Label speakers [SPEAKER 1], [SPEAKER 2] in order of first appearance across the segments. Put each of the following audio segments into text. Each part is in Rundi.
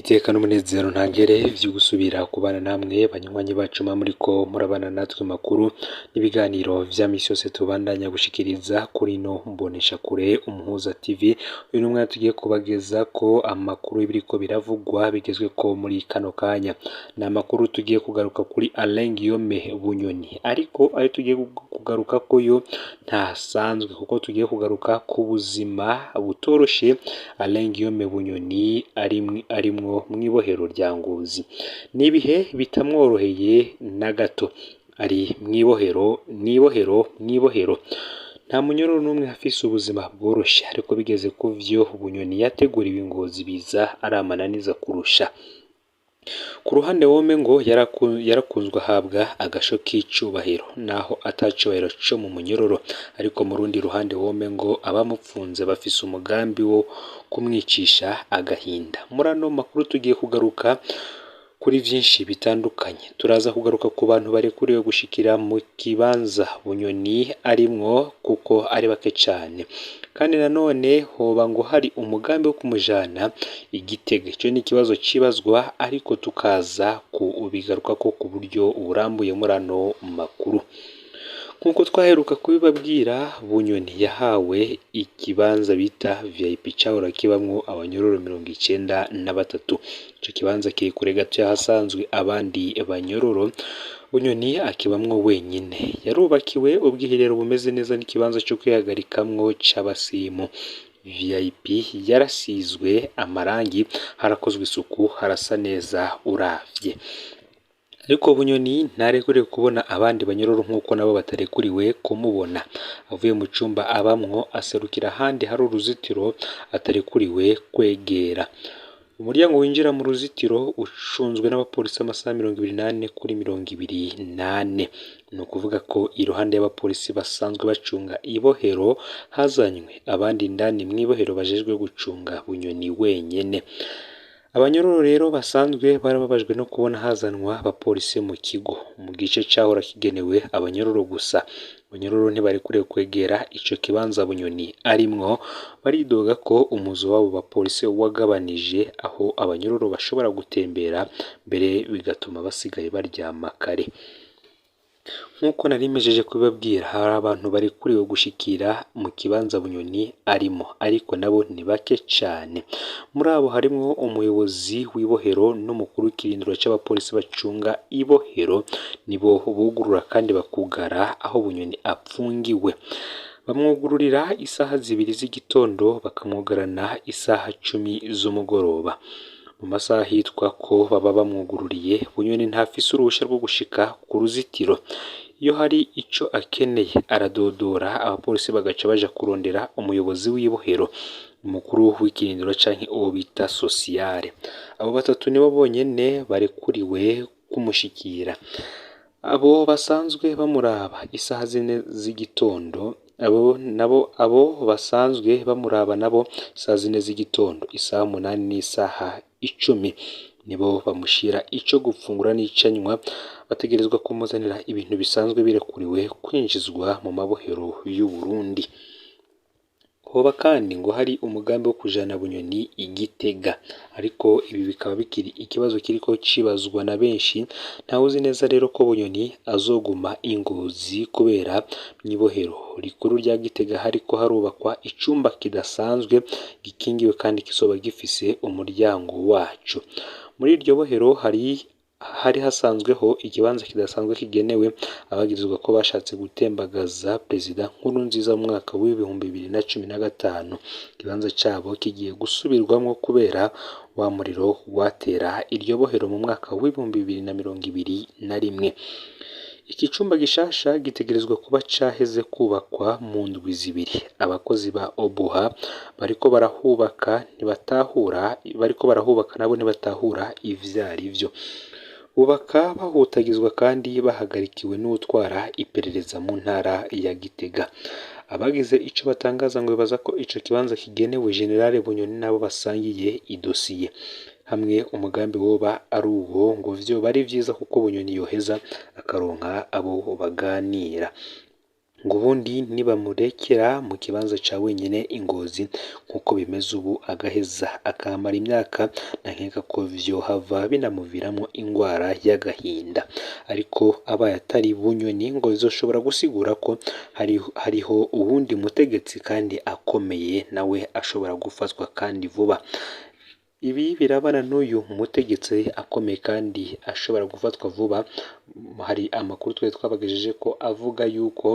[SPEAKER 1] iteka n'umunezero ntangere vyo gusubira kubana namwe banywanyi bacu muriko murabana natwe makuru n'ibiganiro vya misi yose tubandanya gushikiriza kuri no mbonesha kure Umuhuza TV. Uyu numwe tugiye kubageza ko amakuru y'ibiriko biravugwa bigezwe ko muri kano kanya. Na makuru tugiye kugaruka kuri Alain Guillaume Bunyoni, ariko ayo tugiye kugaruka ko yo ntasanzwe kuko tugiye kugaruka ku buzima butoroshe Alain Guillaume Bunyoni arimwo mwibohero rya Ngozi. Nibihe bitamworoheye na gato, ari mwibohero nta munyororo n'umwe afise ubuzima bworoshe, ariko bigeze ku vyo Bunyoni yateguriwe Ngozi biza aramananiza kurusha. Ku ruhande wome ngo yarakunzwe ahabwa agasho k'icubahiro naho atacubahiro co mu munyororo, ariko mu rundi ruhande wome ngo abamupfunze bafise umugambi wo kumwicisha agahinda. Muri ano makuru tugiye kugaruka kuri vyinshi bitandukanye. Turaza kugaruka ku bantu barekuriwe gushikira mu kibanza Bunyoni arimwo kuko ari bake cane, kandi nanone hoba ngo hari umugambi wo kumujana Igitega. Ico ni ikibazo cibazwa, ariko tukaza kubigaruka ko ku buryo burambuye muri ano makuru. Nkuko twaheruka kubibabwira, Bunyoni yahawe ikibanza bita VIP cahora kibamwo abanyororo 93. Ico kibanza kiri kure gato yahasanzwe abandi banyororo, Bunyoni akibamwo wenyine. Yarubakiwe ubwiherero bumeze neza n'ikibanza cyo kwihagarikamwo c'abasimu. VIP yarasizwe amarangi, harakozwe isuku, harasa neza uravye. Ariko Bunyoni ntarekuriwe kubona abandi banyororo nk'uko nabo batarekuriwe kumubona. Avuye mu cumba abamwo aserukira ahandi hari uruzitiro atarekuriwe kwegera. Umuryango winjira mu ruzitiro ucunzwe n'abapolisi amasaha 24 kuri 24. Ni ukuvuga ko iruhande y'abapolisi basanzwe bacunga ibohero hazanywe abandi ndani mwibohero bajejwe gucunga Bunyoni wenyene. Abanyororo rero basanzwe barababajwe no kubona hazanwa abapolisi mu kigo, mu gice cahora kigenewe abanyororo gusa. Abanyororo ntibarekuriwe kwegera ico kibanza Bunyoni arimwo, baridoga ko umuzo wabo bapolisi wagabanije aho abanyororo bashobora gutembera, mbere bigatuma basigaye baryama kare. Nkuko narimejeje kubabwira, hari abantu barekuriwe gushikira mu kibanza Bunyoni arimo, ariko nabo ni bake cane. Muri abo harimwo umuyobozi w'ibohero n'umukuru w'ikirindiro c'abapolisi bacunga ibohero, nibo bugurura kandi bakugara aho Bunyoni apfungiwe. Bamwugururira isaha 2 z'igitondo, bakamwugarana isaha 10 z'umugoroba. Mu masaha hitwa ko baba bamwugururiye, Bunyoni ntafise uruhusha rwo gushika ku ruzitiro. Iyo hari ico akeneye aradodora, abapolisi bagaca baja kurondera umuyobozi w'ibohero, umukuru w'ikirindiro canke uwo bita sociale. Abo batatu nibo bonyene barekuriwe kumushikira. Abo basanzwe bamuraba isaha 4 z'igitondo, abo basanzwe bamuraba nabo isaha 4 z'igitondo, isaha 8 n'isaha 10 nibo bamushira ico gufungura n'icanywa. Bategerezwa kumuzanira ibintu bisanzwe birekuriwe kwinjizwa mu mabohero y'u Burundi. Hoba kandi ngo hari umugambi wo kujana Bunyoni Igitega, ariko ibi bikaba bikiri ikibazo kiriko cibazwa na benshi. Ntawuzi neza rero ko Bunyoni azoguma Ingozi kubera mwibohero rikuru rya Gitega hariko harubakwa icumba kidasanzwe gikingiwe kandi kisoba gifise umuryango wacu. Muri iryo bohero hari hasanzweho ikibanza kidasanzwe kigenewe abagirizwa ko bashatse gutembagaza Perezida Nkurunziza mu mwaka w'2015. Ikibanza cabo kigiye gusubirwamwo kubera wa muriro watera iryo bohero mu mwaka w'2021. Iki cumba gishasha gitegerezwa kuba caheze kubakwa mu ndwi 2. Abakozi ba Obuha bariko barahubaka nabo ntibatahura ivyarivyo. Bubaka bahutagizwa kandi bahagarikiwe n'utwara iperereza mu ntara ya Gitega. Abagize ico batangaza ngo bibaza ko ico kibanza kigenewe Generale Bunyoni nabo basangiye idosiye. Hamwe umugambi woba ari uwo, ngo vyo bari vyiza kuko Bunyoni yoheza akaronka abo baganira. ngo ubundi nibamurekera mu kibanza ca wenyine Ingozi nk'uko bimeze ubu agaheza akamara imyaka nankeka ko vyohava binamuviramo ingwara y'agahinda, ariko abaye atari Bunyoni ngo bizoshobora gusigura ko hariho uwundi mutegetsi kandi akomeye nawe ashobora gufatwa kandi vuba. Ibi birabana n'uyu mutegetsi akomeye kandi ashobora gufatwa vuba. Hari amakuru twari twabagejeje ko avuga yuko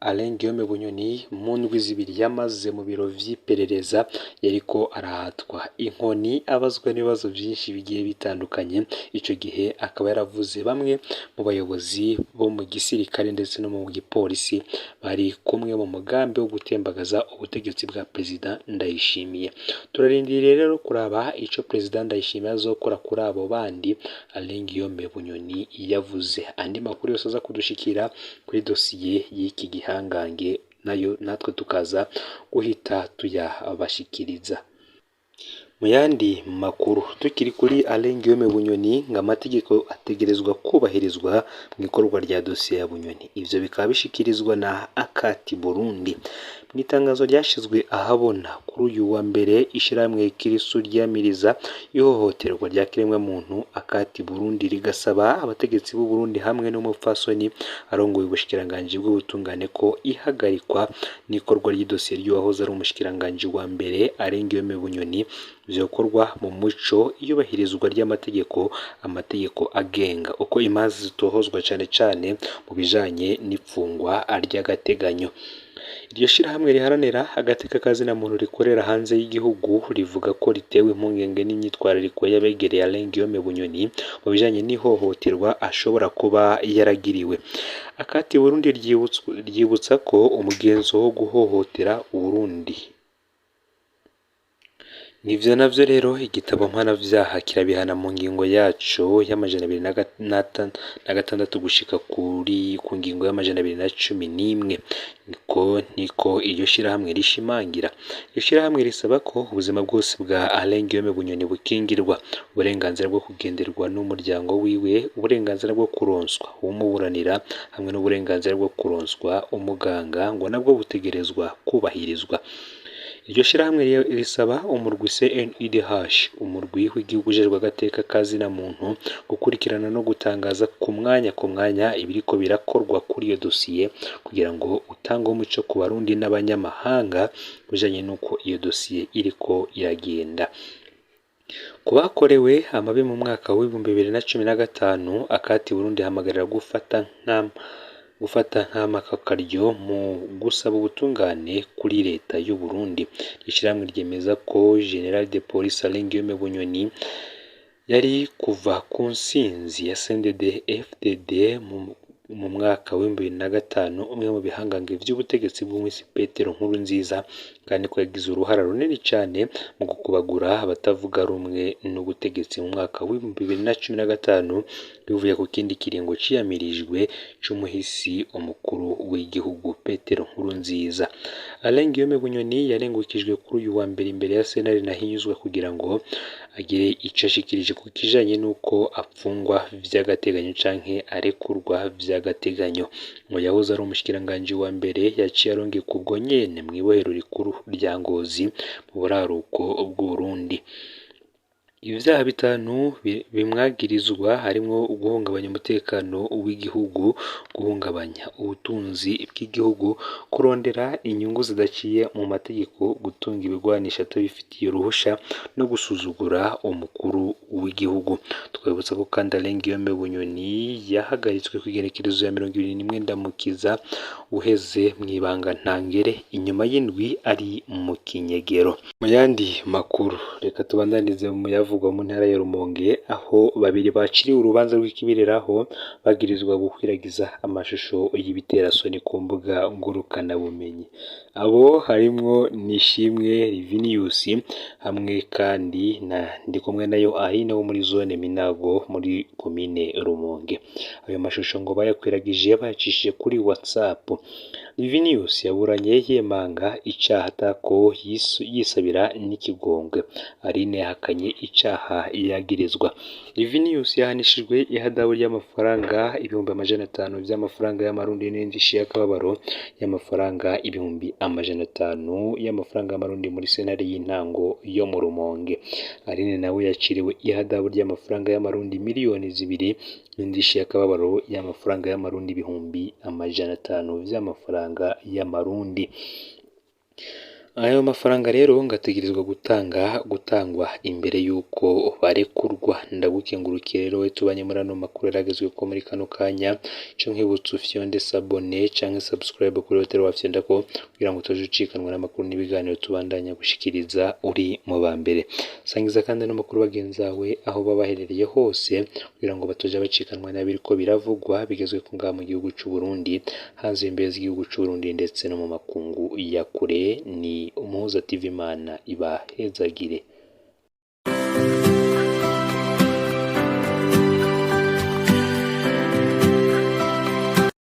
[SPEAKER 1] Alain Guillaume Bunyoni mu ndwi zibiri yamaze mu biro vy'iperereza yariko arahatwa inkoni abazwa n'ibibazo byinshi bigiye bitandukanye. Ico gihe akaba yaravuze bamwe mu bayobozi bo mu gisirikare ndetse no mu gipolisi bari kumwe mu mugambi wo gutembagaza ubutegetsi bwa Perezida Ndayishimiye. Turarindiriye rero kuraba ico Perezida Ndayishimiye azokora kuri abo bandi Alain Guillaume Bunyoni yavuze. Andi makuru yose aza kudushikira kuri dosiye y'iki gihangange nayo natwe tukaza guhita tuyabashikiriza. Mu yandi makuru tukiri kuri Alain Guillaume Bunyoni ngo amategeko ategerezwa kubahirizwa mu ikorwa rya dosiye ya Bunyoni. Ivyo bikaba bishikirizwa na Akati Burundi mu itangazo ryashizwe ahabona kuri uyu wa mbere. Ishirahamwe Kirisu ryamiriza ihohoterwa rya kiremwa muntu. Akati Burundi rigasaba abategetsi b'u Burundi hamwe n'umupfasoni arongoye ubushikiranganje bw'ubutungane ko ihagarikwa n'ikorwa ry'idosiye ry'uwahoze ari umushikiranganje wa mbere Alain Guillaume Bunyoni vyokorwa mu muco iyubahirizwa ry'amategeko, amategeko agenga uko imanza zitohozwa cane mu bijanye n'ipfungwa ry'agateganyo. Iryo shirahamwe riharanira agateka kazina muntu rikorera hanze y'igihugu rivuga ko ritewe impungenge n'imyitwarariko y'abegereye Alain Guillaume Bunyoni mu bijanye n'ihohoterwa ashobora kuba yaragiriwe. Akati Burundi ryibutsa ko umugenzo wo guhohotera Burundi nivyo navyo rero igitabo mpanavyaha kirabihana mu ngingo yaco y'amajana 206 gushika kuri ku ngingo y'amajana 211. Niko iryo shirahamwe rishimangira. Iryo shirahamwe risaba ko ubuzima bwose bwa Alain Guillaume Bunyoni bukingirwa, uburenganzira bwo kugenderwa n'umuryango wiwe, uburenganzira bwo kuronswa umuburanira hamwe n'uburenganzira bwo kuronswa umuganga ngo nabwo butegerezwa kubahirizwa. Iryo shirahamwe risaba umurwi CNIDH, umurwi w'igihugu ujejwe agateka kazina muntu, gukurikirana no gutangaza ku mwanya ibiriko birakorwa kuri iyo dosiye kugira ngo utange umuco ku Barundi n'abanyamahanga bijanye n'uko iyo dosiye iriko iragenda. Kubakorewe amabi mu mwaka wa 2015 Akati Burundi hamagarira gufata nk'amakakaryo mu gusaba ubutungane kuri leta y'u Burundi. Ishiramwe ryemeza ko General de Police Alain Guillaume Bunyoni yari kuva ku nsinzi ya CNDD-FDD mu mwaka wa 2005 umwe mu bihangange vy'ubutegetsi bw'umwisi Petero Nkurunziza, kandi ko yagize uruhara runini cyane mu gukubagura abatavuga rumwe n'ubutegetsi mu mwaka wa 2015 bivuye ku kindi kiringo ciyamirijwe c'umuhisi umukuru w'igihugu Petero Nkurunziza. Alain Guillaume Bunyoni yarengukijwe kuri uyu wa mbere imbere ya Senari nahinyuzwe kugira ngo agire ico ashikirije ku kijanye n'uko apfungwa vy'agateganyo canke arekurwa vy'agateganyo. Ngo yahoze ari umushikiranganje wa mbere yaciye arongeka ubwo nyene mw'ibohero rikuru rya Ngozi mu buraruko bw'Uburundi. Ibyaha bitanu bimwagirizwa harimo guhungabanya umutekano w'igihugu, guhungabanya ubutunzi bw'igihugu, kurondera inyungu zidaciye mu mategeko, gutunga ibigwanisha atabifitiye uruhusha no gusuzugura umukuru w'igihugu. Twabutsa ko kandi Alain Guillaume Bunyoni yahagaritswe ku igenekerezo ya 21 Ndamukiza uheze mw'ibanga ntangere inyuma y'indwi ari mu kinyegero. Mu yandi makuru reka tubandanize mu yavugwa mu ntara ya Rumonge aho babiri baciriwe urubanza rw'ikibiriraho bagirizwa gukwiragiza amashusho y'ibiterasoni ku mbuga ngurukana bumenyi. Abo harimwo Nishimwe Livinius hamwe kandi na Ndikumwe nayo Aline wo muri zone Minago muri komine Rumonge. Ayo mashusho ngo bayakwiragije bayacishije kuri WhatsApp. Livinius yaburanye yemanga icaha atako yisabira n'ikigongwe. Aline yahakanye icaha yagirizwa. Livinius yahanishijwe ihadabu ry'amafaranga ibihumbi 500 by'amafaranga y'amarundi n'indishyi y'akababaro y'amafaranga ibihumbi 500 y'amafaranga y'amarundi muri senari y'intango yo mu Rumonge. Aline nawe yaciriwe ihadabu ry'amafaranga y'amarundi miliyoni 2 n'indishyi y'akababaro y'amafaranga y'amarundi ibihumbi 500 by'amafaranga y'amarundi. Ayo mafaranga rero ngategerezwa gutangwa imbere yuko barekurwa. Ndagukengurukiye rero we tubanye muri ano makuru yaragezwe ko muri kano kanya cyo nkibutsa ufyonde sabone canke subscribe kuri hotel wafyenda ko kugira ngo utojucikanwa n'amakuru n'ibiganiro tubandanya gushikiriza uri mu bambere. Sangiza kandi no makuru bagenzawe aho babaherereye hose kugira ngo batoja bacikanwa n'abiriko biravugwa bigezwe ku ngaha mu gihugu cy'u Burundi, hanze imbere z'igihugu cy'u Burundi ndetse no mu makungu ya kure. Ni Umuhuza TV, Imana ibahezagire.